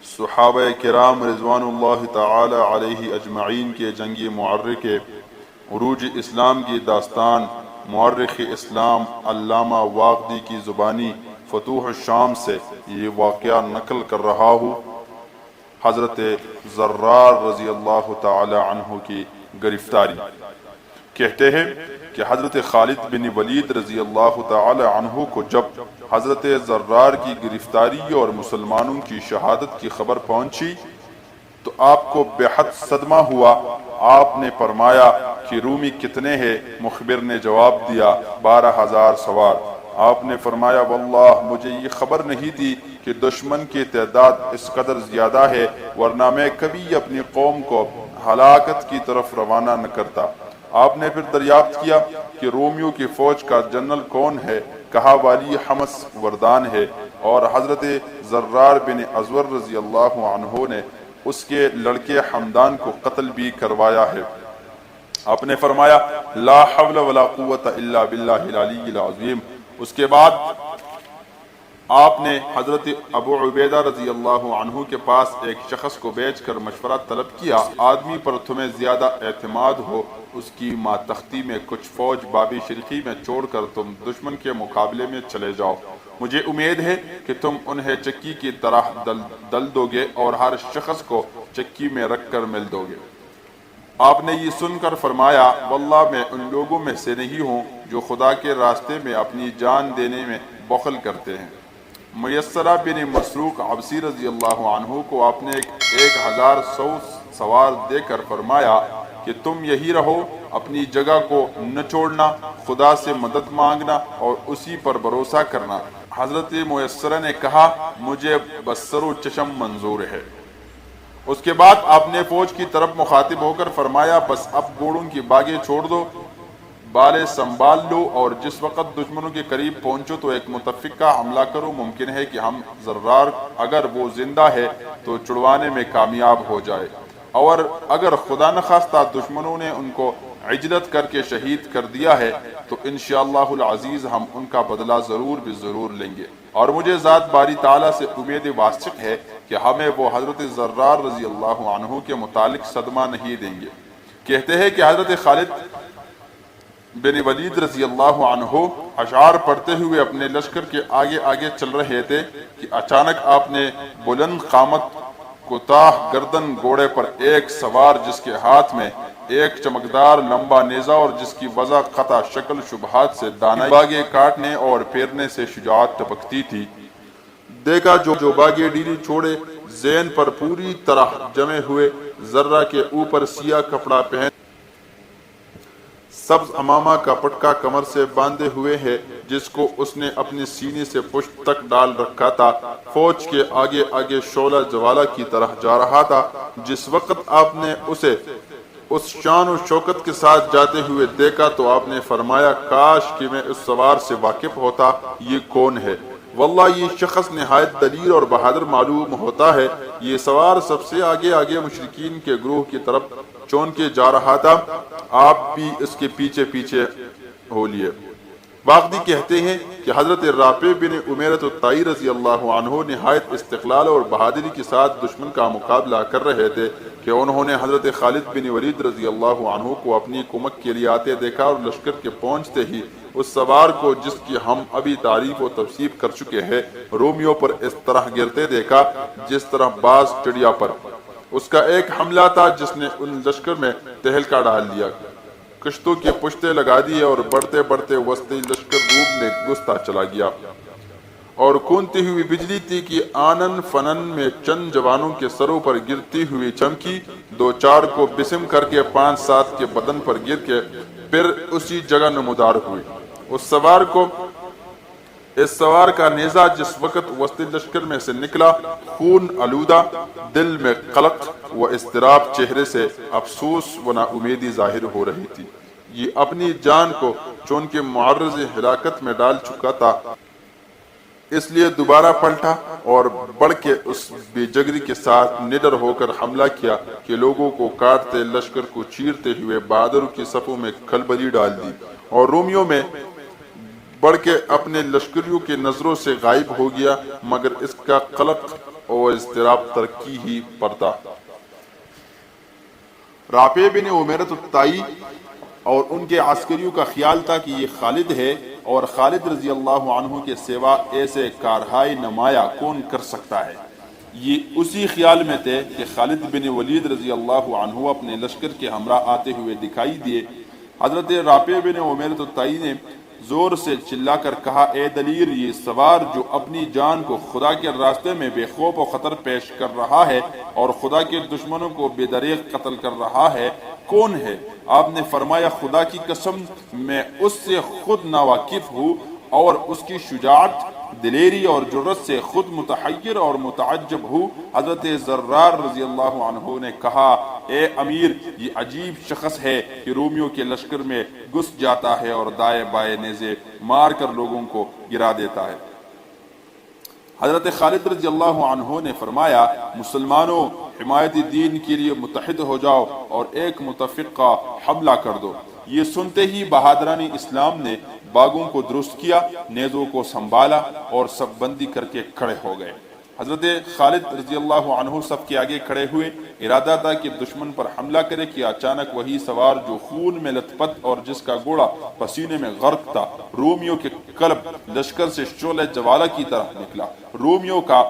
صحابہ کرام رضوان اللہ تعالی علیہ اجمعین کے جنگی معرکہ عروج اسلام کی داستان مورخ اسلام علامہ واقدی کی زبانی فتوح الشام سے یہ واقعہ نقل کر رہا ہوں۔ حضرت زرار رضی اللہ تعالی عنہ کی گرفتاری۔ کہتے ہیں کہ حضرت خالد بن ولید رضی اللہ تعالی عنہ کو جب حضرت زرار کی گرفتاری اور مسلمانوں کی شہادت کی خبر پہنچی تو آپ کو بے حد صدمہ ہوا۔ آپ نے فرمایا کہ رومی کتنے ہیں؟ مخبر نے جواب دیا 12,000 سوار۔ آپ نے فرمایا واللہ مجھے یہ خبر نہیں تھی کہ دشمن کی تعداد اس قدر زیادہ ہے، ورنہ میں کبھی اپنی قوم کو ہلاکت کی طرف روانہ نہ کرتا۔ آپ نے پھر دریافت کیا کہ رومیوں کی فوج کا جنرل کون ہے؟ کہا والی حمص وردان ہے، اور حضرت زرار بن ازور رضی اللہ عنہ نے اس کے لڑکے حمدان کو قتل بھی کروایا ہے۔ آپ نے فرمایا لا حول ولا قوت الا باللہ العلی العظیم۔ اس کے بعد آپ نے حضرت ابو عبیدہ رضی اللہ عنہ کے پاس ایک شخص کو بھیج کر مشورہ طلب کیا، آدمی پر تمہیں زیادہ اعتماد ہو اس کی ماتحتی میں کچھ فوج بابی شرقی میں چھوڑ کر تم دشمن کے مقابلے میں چلے جاؤ۔ مجھے امید ہے کہ تم انہیں چکی کی طرح دل دو گے اور ہر شخص کو چکی میں رکھ کر مل دو گے۔ آپ نے یہ سن کر فرمایا واللہ میں ان لوگوں میں سے نہیں ہوں جو خدا کے راستے میں اپنی جان دینے میں بخل کرتے ہیں۔ میسرہ بن مسروق عبسی رضی اللہ عنہ کو آپ نے 1,000 سوار دے کر فرمایا کہ تم یہی رہو، اپنی جگہ کو نہ چھوڑنا، خدا سے مدد مانگنا اور اسی پر بھروسہ کرنا۔ حضرت میسرہ نے کہا مجھے بصر و چشم منظور ہے۔ اس کے بعد آپ نے فوج کی طرف مخاطب ہو کر فرمایا بس اب گھوڑوں کی باغیں چھوڑ دو، بالے سنبھال لو، اور جس وقت دشمنوں کے قریب پہنچو تو ایک متفقہ حملہ کرو۔ ممکن ہے کہ ہم زرار اگر وہ زندہ ہے تو چھڑوانے میں کامیاب ہو جائے، اور اگر خدا نخواستہ دشمنوں نے ان کو عجلت کر کے شہید کر دیا ہے تو انشاءاللہ العزیز ہم ان کا بدلہ ضرور بھی ضرور لیں گے، اور مجھے ذات باری تعالیٰ سے امید واثق ہے کہ ہمیں وہ حضرت زرار رضی اللہ عنہ کے متعلق صدمہ نہیں دیں گے۔ کہتے ہیں کہ حضرت خالد بن ولید رضی اللہ عنہ اشعار پڑھتے ہوئے اپنے لشکر کے آگے آگے چل رہے تھے کہ اچانک آپ نے بلند قامت کوتاہ گردن گھوڑے پر ایک سوار جس کے ہاتھ میں ایک چمکدار لمبا نیزہ اور جس کی وضع قطع شکل شبہات سے دانائی باغیں کاٹنے اور پھیرنے سے شجاعت ٹپکتی تھی، دیکھا جو باغیں ڈیری چھوڑے زین پر پوری طرح جمے ہوئے، ذرہ کے اوپر سیاہ کپڑا پہن سبز امامہ کا پٹکا کمر سے باندھے ہوئے ہے جس کو اس نے اپنے سینے سے پشت تک ڈال رکھا تھا، فوج کے آگے آگے شعلہ جوالہ کی طرح جا رہا تھا۔ جس وقت آپ نے اسے اس شان و شوکت کے ساتھ جاتے ہوئے دیکھا تو آپ نے فرمایا کاش کہ میں اس سوار سے واقف ہوتا، یہ کون ہے؟ واللہ یہ شخص نہایت دلیر اور بہادر معلوم ہوتا ہے۔ یہ سوار سب سے آگے آگے مشرکین کے گروہ کی طرف چون کے جا رہا تھا، آپ بھی اس کے پیچھے پیچھے ہو لیے۔ واقدی کہتے ہیں کہ حضرت رافع بن امیرۃ الطائی رضی اللہ عنہ نہایت استقلال اور بہادری کے ساتھ دشمن کا مقابلہ کر رہے تھے کہ انہوں نے حضرت خالد بن ولید رضی اللہ عنہ کو اپنی کمک کے لیے آتے دیکھا، اور لشکر کے پہنچتے ہی اس سوار کو جس کی ہم ابھی تعریف و توصیف کر چکے ہیں رومیوں پر اس طرح گرتے دیکھا جس طرح باز چڑیا پر۔ اس کا ایک حملہ تھا جس نے ان لشکر میں تہلکہ ڈال دیا، کشتوں کے پشتے لگا دیے اور بڑھتے بڑھتے وسطی لشکر روم میں گھستا چلا گیا، اور کونتی ہوئی بجلی تھی کہ آنن فنن میں چند جوانوں کے سروں پر گرتی ہوئی چمکی، 2-4 کو بسم کر کے 5-7 کے بدن پر گر کے پھر اسی جگہ نمودار ہوئی۔ اس سوار کا نیزہ جس وقت وسط لشکر میں سے نکلا، خون آلودہ، دل میں قلق و اضطراب، چہرے سے افسوس و نا امیدی ظاہر ہو رہی تھی۔ یہ اپنی جان کو چونکہ معرض ہلاکت میں ڈال چکا تھا، اس لیے دوبارہ پلٹا اور بڑھ کے اس بے جگری کے ساتھ نڈر ہو کر حملہ کیا کہ لوگوں کو کاٹتے، لشکر کو چیرتے ہوئے بہادروں کی صفوں میں کھلبلی ڈال دی، اور رومیوں میں بڑھ کے اپنے لشکریوں کے نظروں سے غائب ہو گیا، مگر اس کا قلق اور اضطراب ترقی ہی پڑتا۔ رافع بن عمیرۃ الطائی اور ان کے عسکریوں کا خیال تھا کہ یہ خالد ہے، اور خالد رضی اللہ عنہ کے سوا ایسے کارہائے نمایاں کون کر سکتا ہے۔ یہ اسی خیال میں تھے کہ خالد بن ولید رضی اللہ عنہ اپنے لشکر کے ہمراہ آتے ہوئے دکھائی دیے۔ حضرت رافع بن عمیرۃ الطائی نے زور سے چلا کر کہا، اے دلیر، یہ سوار جو اپنی جان کو خدا کے راستے میں بے خوف و خطر پیش کر رہا ہے اور خدا کے دشمنوں کو بے دریغ قتل کر رہا ہے، کون ہے؟ آپ نے فرمایا، خدا کی قسم میں اس سے خود ناواقف ہوں اور اس کی شجاعت، دلیری اور جرأت سے خود متحیر اور متعجب ہوں۔ حضرت زرار رضی اللہ عنہ نے کہا، اے امیر، یہ عجیب شخص ہے کہ رومیوں کے لشکر میں گھس جاتا ہے اور دائیں بائیں نیزے مار کر لوگوں کو گرا دیتا ہے۔ حضرت خالد رضی اللہ عنہ نے فرمایا، مسلمانوں، حمایت دین کے لیے متحد ہو جاؤ اور ایک متفقہ حملہ کر دو۔ یہ سنتے ہی بہادران اسلام نے باغوں کو درست کیا، نیزوں کو سنبھالا اور سب بندی کر کے کھڑے ہو گئے۔ حضرت خالد رضی اللہ عنہ سب کے آگے کھڑے ہوئے، ارادہ تھا کہ دشمن پر حملہ کرے کہ اچانک وہی سوار جو خون میں لت پت اور جس کا گھوڑا پسینے میں غرق تھا، رومیوں کے قلب لشکر سے شعلہ جوالہ کی طرح نکلا۔ رومیوں کا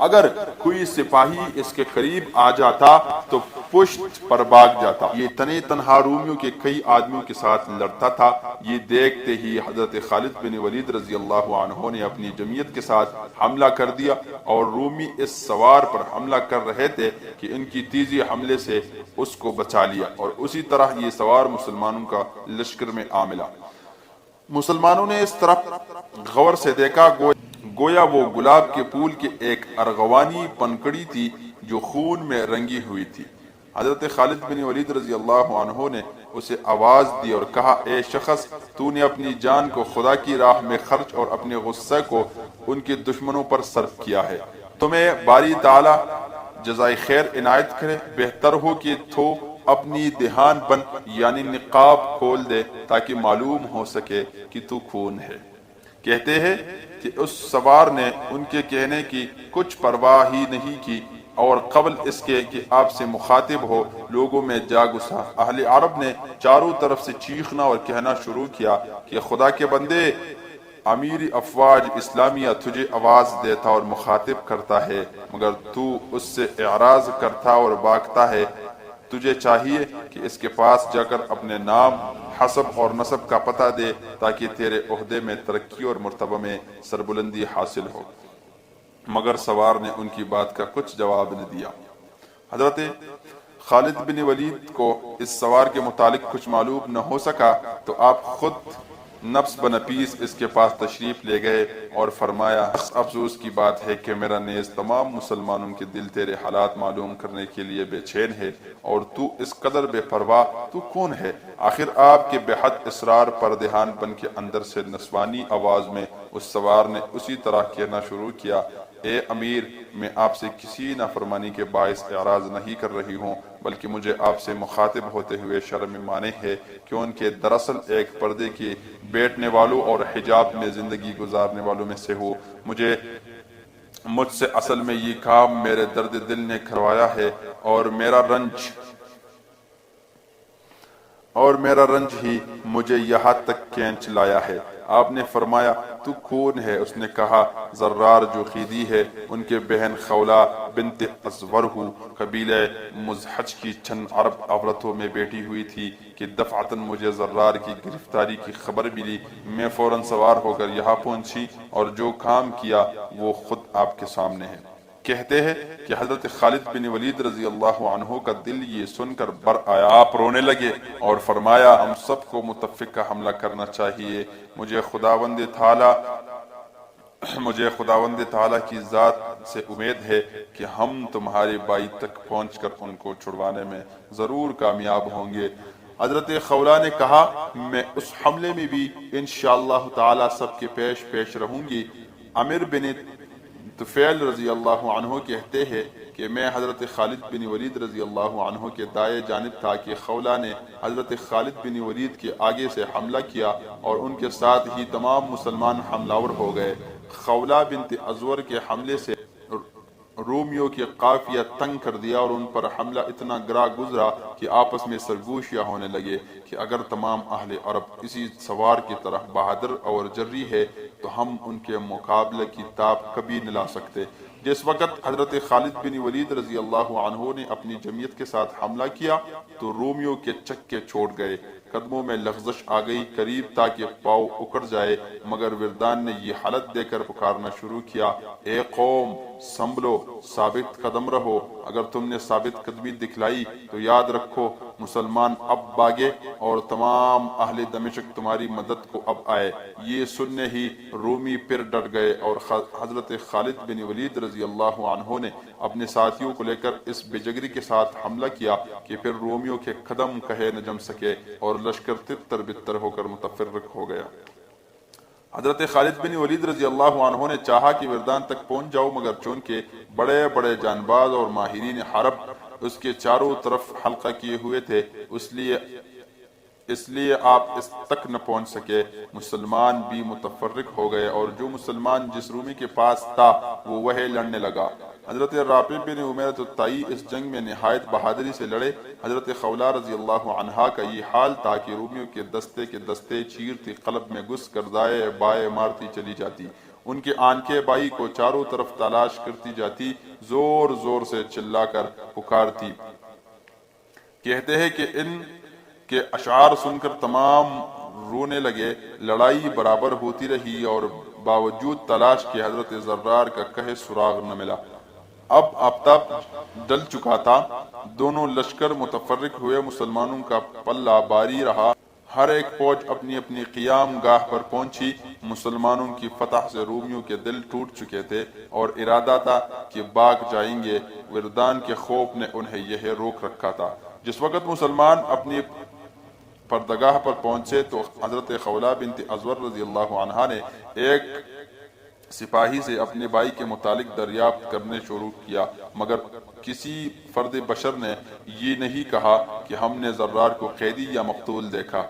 اگر کوئی سپاہی اس کے قریب آ جاتا تو پشت پر بھاگ جاتا۔ یہ تنے تنہا رومیوں کے کئی آدمیوں کے ساتھ لڑتا تھا۔ یہ دیکھتے ہی حضرت خالد بن ولید رضی اللہ عنہ نے اپنی جمعیت کے ساتھ حملہ کر دیا، اور رومی اس سوار پر حملہ کر رہے تھے کہ ان کی تیزی حملے سے اس کو بچا لیا، اور اسی طرح یہ سوار مسلمانوں کا لشکر میں آ ملا۔ مسلمانوں نے اس طرف غور سے دیکھا، گویا وہ گلاب کے پھول کی ایک ارغوانی پنکڑی تھی جو خون میں رنگی ہوئی تھی۔ حضرت خالد بن ولید رضی اللہ عنہ نے اسے آواز دی اور کہا، اے شخص، تو نے اپنی جان کو خدا کی راہ میں خرچ اور اپنے غصے کو ان کے دشمنوں پر صرف کیا ہے۔ تمہیں باری تعالیٰ جزائے خیر عنایت کرے۔ بہتر ہو کہ تو اپنی دہان بند یعنی نقاب کھول دے تاکہ معلوم ہو سکے کہ تو کون ہے۔ کہتے ہیں کہ اس سوار نے ان کے کہنے کی کچھ پرواہ ہی نہیں کی، اور قبل اس کے کہ آپ سے مخاطب ہو لوگوں میں جا گھسا۔ اہل عرب نے چاروں طرف سے چیخنا اور کہنا شروع کیا کہ خدا کے بندے، امیر افواج اسلامیہ تجھے آواز دیتا اور مخاطب کرتا ہے، مگر تو اس سے اعراض کرتا اور بھاگتا ہے۔ تجھے چاہیے کہ اس کے پاس جا کر اپنے نام، حسب اور نسب کا پتہ دے تاکہ تیرے عہدے میں ترقی اور مرتبہ میں سربلندی حاصل ہو۔ مگر سوار نے ان کی بات کا کچھ جواب نہ دیا۔ حضرت خالد بن ولید کو اس سوار کے متعلق کچھ معلوم نہ ہو سکا تو آپ خود نفس بنفیس اس کے پاس تشریف لے گئے اور فرمایا، افسوس کی بات ہے کہ میرا نیز تمام مسلمانوں کے دل تیرے حالات معلوم کرنے کے لیے بے چین ہے، اور تو اس قدر بے پرواہ تو کون ہے؟ آخر آپ کے بے حد اصرار پر دہان بن کے اندر سے نسوانی آواز میں اس سوار نے اسی طرح کہنا شروع کیا، اے امیر، میں آپ سے کسی نافرمانی کے باعث اعراض نہیں کر رہی ہوں، بلکہ مجھے آپ سے مخاطب ہوتے ہوئے شرم مانے ہے کیونکہ دراصل ایک پردے کے بیٹھنے والوں اور حجاب میں زندگی گزارنے والوں میں سے ہو۔ مجھ سے اصل میں یہ کام میرے درد دل نے کروایا ہے، اور میرا رنج ہی مجھے یہاں تک کھینچ لایا ہے۔ آپ نے فرمایا، تو کون ہے؟ اس نے کہا، زرار جو خیدی ہے، ان کے بہن خولہ بنت ازور ہوں، قبیلہ مزحج کی چند عرب عورتوں میں بیٹھی ہوئی تھی کہ دفعتاً مجھے زرار کی گرفتاری کی خبر ملی۔ میں فوراً سوار ہو کر یہاں پہنچی اور جو کام کیا وہ خود آپ کے سامنے ہے۔ کہتے ہیں کہ حضرت خالد بن ولید رضی اللہ عنہ کا دل یہ سن کر بر آیا، آپ رونے لگے اور فرمایا، ہم سب کو متفقہ حملہ کرنا چاہیے۔ مجھے خداوند تعالیٰ کی ذات سے امید ہے کہ ہم تمہارے بائی تک پہنچ کر ان کو چھڑوانے میں ضرور کامیاب ہوں گے۔ حضرت خولہ نے کہا، میں اس حملے میں بھی انشاءاللہ تعالیٰ سب کے پیش رہوں گی۔ عامر بن طفیل رضی اللہ عنہ کہتے ہیں کہ میں حضرت خالد بن ولید رضی اللہ عنہ کے دائیں جانب تھا کہ خولہ نے حضرت خالد بن ولید کے آگے سے حملہ کیا اور ان کے ساتھ ہی تمام مسلمان حملہ ور ہو گئے۔ خولہ بنت ازور کے حملے سے رومیوں کی قافیہ تنگ کر دیا اور ان پر حملہ اتنا گرا گزرا کہ آپس میں سرگوشیاں ہونے لگے کہ اگر تمام اہل عرب اسی سوار کی طرح بہادر اور جری ہے تو ہم ان کے مقابلے کی تاب کبھی نہ لا سکتے۔ جس وقت حضرت خالد بن ولید رضی اللہ عنہ نے اپنی جمعیت کے ساتھ حملہ کیا تو رومیوں کے چکے چھوڑ گئے، قدموں میں لغزش آ گئی، قریب تاکہ پاؤں اکڑ جائے، مگر وردان نے یہ حالت دے کر پکارنا شروع کیا، اے قوم سنبھلو، ثابت قدم رہو، اگر تم نے ثابت قدمی دکھلائی تو یاد رکھو مسلمان اب باگے اور تمام اہل دمشق تمہاری مدد کو اب آئے۔ یہ سننے ہی رومی پھر ڈر گئے اور حضرت خالد بن ولید رضی اللہ عنہ نے اپنے ساتھیوں کو لے کر اس بے جگری کے ساتھ حملہ کیا کہ پھر رومیوں کے قدم کہے نہ جم سکے اور لشکر تتر بتر ہو کر متفرق ہو گیا۔ حضرت خالد بن ولید رضی اللہ عنہ نے چاہا کہ وردان تک پہنچ جاؤ، مگر چونکہ بڑے بڑے جانباز اور ماہرین حرب اس کے چاروں طرف حلقہ کیے ہوئے تھے، اس لیے آپ اس تک نہ پہنچ سکے۔ مسلمان بھی متفرق ہو گئے اور جو مسلمان جس رومی کے پاس تھا وہ وہی لڑنے لگا۔ حضرت رافع بن عمیرۃ الطائی اس جنگ میں نہایت بہادری سے لڑے۔ حضرت خولہ رضی اللہ عنہا کا یہ حال تھا کہ رومیوں کے دستے چیرتی قلب میں گھس کر دائیں بائیں مارتی چلی جاتی، ان کے آنکھیں بائی کو چاروں طرف تلاش کرتی جاتی، زور زور سے چلا کر پکارتی۔ کہتے ہیں کہ ان کے اشعار سن کر تمام رونے لگے، لڑائی برابر ہوتی رہی اور باوجود تلاش کے حضرت زرار کا کہیں سراغ نہ ملا۔ اب آفتاب ڈل چکا تھا، دونوں لشکر متفرق ہوئے، مسلمانوں کا پلہ باری رہا، ہر ایک فوج اپنی اپنی قیام گاہ پر پہنچی۔ مسلمانوں کی فتح سے رومیوں کے دل ٹوٹ چکے تھے اور ارادہ تھا کہ بھاگ جائیں گے، وردان کے خوف نے انہیں یہ روک رکھا تھا۔ جس وقت مسلمان اپنی پردگاہ پر پہنچے تو حضرت خولہ بنت ازور رضی اللہ عنہا نے ایک سپاہی سے اپنے بھائی کے متعلق دریافت کرنے شروع کیا، مگر کسی فرد بشر نے یہ نہیں کہا کہ ہم نے زرار کو قیدی یا مقتول دیکھا۔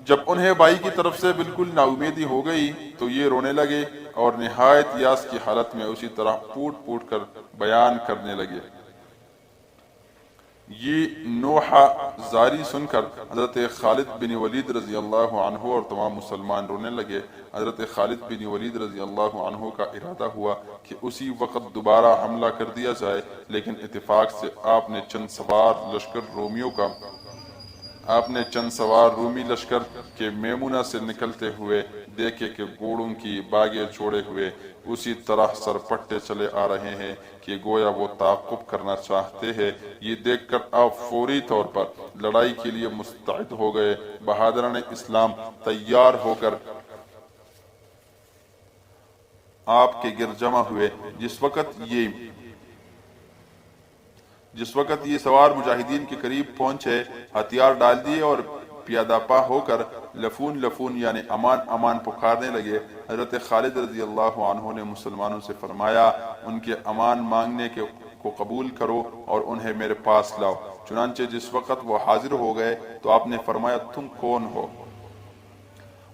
جب انہیں بھائی کی طرف سے بالکل نا امیدی ہو گئی تو یہ رونے لگے اور نہایت یاس کی حالت میں اسی طرح پوٹ پوٹ کر بیان کرنے لگے۔ یہ نوحہ زاری سن کر حضرت خالد بن ولید رضی اللہ عنہ اور تمام مسلمان رونے لگے۔ حضرت خالد بن ولید رضی اللہ عنہ کا ارادہ ہوا کہ اسی وقت دوبارہ حملہ کر دیا جائے، لیکن اتفاق سے آپ نے چند سوار رومی لشکر کے میمونہ سے نکلتے ہوئے دیکھے کہ گھوڑوں کی باگیں چھوڑے ہوئے اسی طرح سرپٹے چلے آ رہے ہیں کہ گویا وہ تعاقب کرنا چاہتے ہیں۔ یہ دیکھ کر آپ فوری طور پر لڑائی کے لیے مستعد ہو گئے۔ بہادران اسلام تیار ہو کر آپ کے گرد جمع ہوئے۔ جس وقت یہ سوار مجاہدین کے قریب پہنچے، ہتھیار ڈال دیے اور پیادہ پا ہو کر لفون لفون یعنی امان امان پکارنے لگے۔ حضرت خالد رضی اللہ عنہ نے مسلمانوں سے فرمایا، ان کے امان مانگنے کو قبول کرو اور انہیں میرے پاس لاؤ۔ چنانچہ جس وقت وہ حاضر ہو گئے تو آپ نے فرمایا، تم کون ہو؟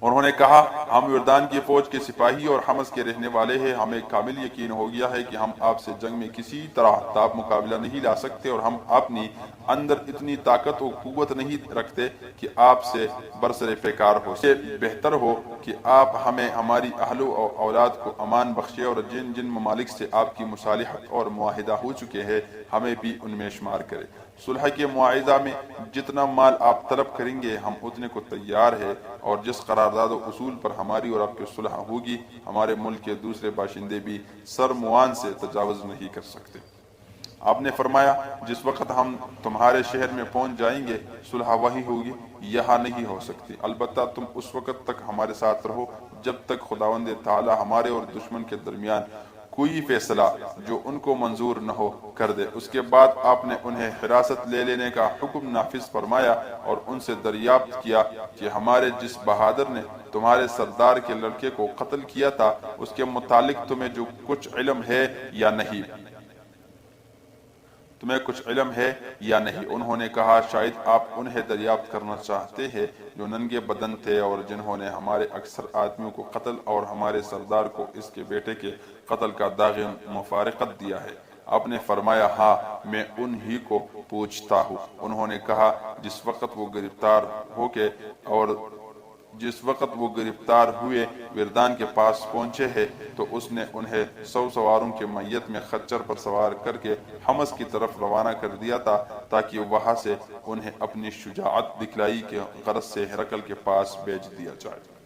انہوں نے کہا، ہم وردان کی فوج کے سپاہی اور حمص کے رہنے والے ہیں۔ ہمیں کامل یقین ہو گیا ہے کہ ہم آپ سے جنگ میں کسی طرح تاب مقابلہ نہیں لا سکتے اور ہم اپنی اندر اتنی طاقت و قوت نہیں رکھتے کہ آپ سے برسر پیکار ہو۔ اس سے بہتر ہو کہ آپ ہمیں ہماری اہل و اولاد کو امان بخشے اور جن جن ممالک سے آپ کی مصالحت اور معاہدہ ہو چکے ہیں ہمیں بھی ان میں شمار کرے۔ صلح کے معاہدہ میں جتنا مال آپ طلب کریں گے ہم اتنے کو تیار ہے، اور جس قرارداد و اصول پر ہماری اور آپ کی صلح ہوگی ہمارے ملک کے دوسرے باشندے بھی سر موان سے تجاوز نہیں کر سکتے۔ آپ نے فرمایا، جس وقت ہم تمہارے شہر میں پہنچ جائیں گے صلح وہی ہوگی، یہاں نہیں ہو سکتی۔ البتہ تم اس وقت تک ہمارے ساتھ رہو جب تک خداوند تعالی ہمارے اور دشمن کے درمیان کوئی فیصلہ جو ان کو منظور نہ ہو کر دے۔ اس کے بعد آپ نے انہیں حراست لے لینے کا حکم نافذ فرمایا اور ان سے دریافت کیا کہ ہمارے جس بہادر نے تمہارے سردار کے لڑکے کو قتل کیا تھا اس کے متعلق تمہیں جو کچھ علم ہے یا نہیں۔ تمہیں کچھ علم ہے یا نہیں؟ انہوں نے کہا شاید آپ انہیں دریافت کرنا چاہتے ہیں جو ننگے بدن تھے اور جنہوں نے ہمارے اکثر آدمیوں کو قتل اور ہمارے سردار کو اس کے بیٹے کے قتل کا داغ مفارقت دیا ہے۔ آپ نے فرمایا ہاں میں انہی کو پوچھتا ہوں۔ انہوں نے کہا جس وقت وہ گرفتار ہوئے وردان کے پاس پہنچے ہیں تو اس نے انہیں 100 سواروں کے میت میں خچر پر سوار کر کے حمص کی طرف روانہ کر دیا تھا تاکہ وہاں سے انہیں اپنی شجاعت دکھلائی کے غرض سے ہرقل کے پاس بھیج دیا جائے۔